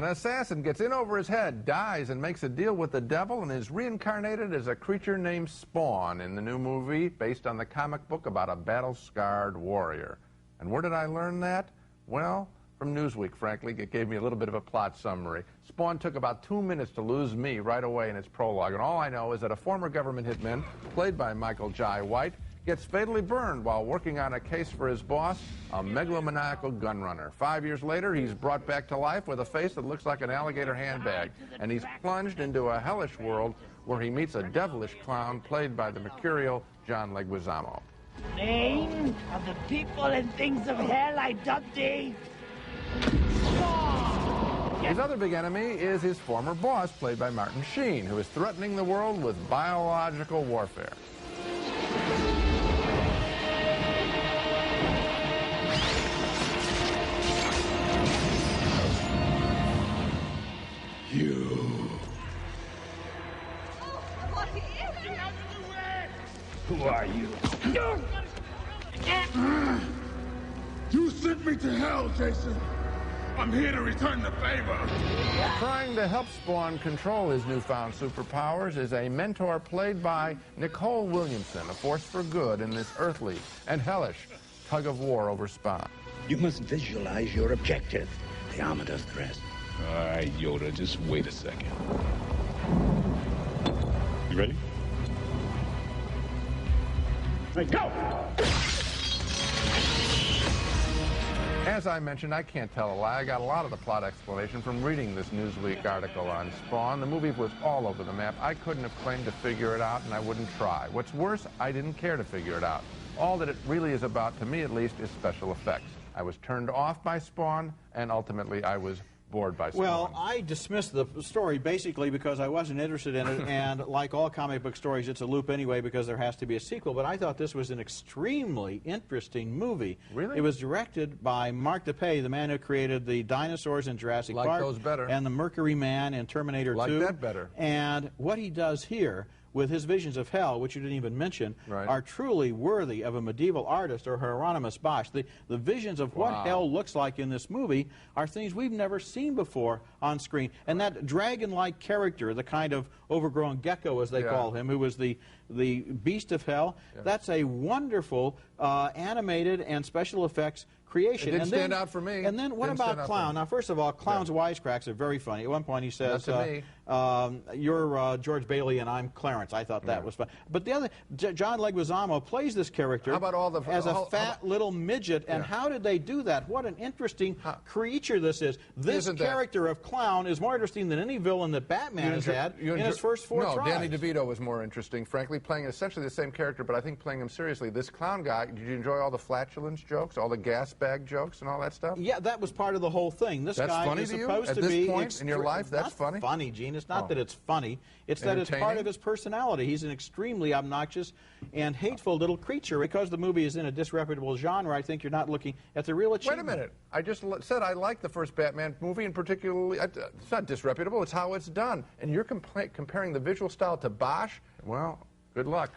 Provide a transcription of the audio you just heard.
assassin gets in over his head, dies, and makes a deal with the devil and is reincarnated as a creature named Spawn in the new movie based on the comic book about a battle-scarred warrior. And where did I learn that? Well, from Newsweek, frankly. It gave me a little bit of a plot summary. Spawn took about 2 minutes to lose me right away in its prologue, and all I know is that a former government hitman, played by Michael Jai White, gets fatally burned while working on a case for his boss, a megalomaniacal gunrunner. 5 years later, he's brought back to life with a face that looks like an alligator handbag, and he's plunged into a hellish world where he meets a devilish clown played by the mercurial John Leguizamo. Name of the people and things of hell I dubbed thee. His other big enemy is his former boss, played by Martin Sheen, who is threatening the world with biological warfare. Who are you? You sent me to hell, Jason. I'm here to return the favor. Trying to help Spawn control his newfound superpowers is a mentor played by Nicole Williamson, a force for good in this earthly and hellish tug-of-war over Spawn. You must visualize your objective. The armor does the rest. All right, Yoda, just wait a second. You ready? Right, go! As I mentioned, I can't tell a lie. I got a lot of the plot explanation from reading this Newsweek article on Spawn. The movie was all over the map. I couldn't have claimed to figure it out, and I wouldn't try. What's worse, I didn't care to figure it out. All that it really is about, to me at least, is special effects. I was turned off by Spawn, and ultimately I was bored by Spawn. Well, I dismissed the story basically because I wasn't interested in it, and like all comic book stories, it's a loop anyway because there has to be a sequel, but I thought this was an extremely interesting movie. Really? It was directed by Mark DePay, the man who created the dinosaurs in Jurassic Park. Like those better. And the Mercury Man in Terminator 2. Like that better. And what he does here with his visions of hell, which you didn't even mention, are truly worthy of a medieval artist or Hieronymus Bosch. The visions of what hell looks like in this movie are things we've never seen before on screen. And that dragon-like character, the kind of overgrown gecko, as they call him, who was the beast of hell, that's a wonderful animated and special effects creation. It didn't stand out for me. And then what about Clown? Now, first of all, Clown's wisecracks are very funny. At one point he says, you're George Bailey and I'm Clarence. I thought that was fun. But the other, John Leguizamo plays this character as a fat little midget. And how did they do that? What an interesting creature this is. This character of Clown is more interesting than any villain that Batman has had in his first four tries. No, Danny DeVito was more interesting, frankly, playing essentially the same character, but I think playing him seriously. This Clown guy, did you enjoy all the flatulence jokes, all the gas bag jokes and all that stuff? Yeah, that was part of the whole thing. This guy is supposed to be... At this point in your life, that's funny? Not funny, Gene. It's not that it's funny. It's that it's part of his personality. He's an extremely obnoxious and hateful little creature. Because the movie is in a disreputable genre, I think you're not looking at the real achievement. Wait a minute. I just said I liked the first Batman movie, and particularly, it's not disreputable, it's how it's done. And you're comparing the visual style to Bosch? Well, good luck.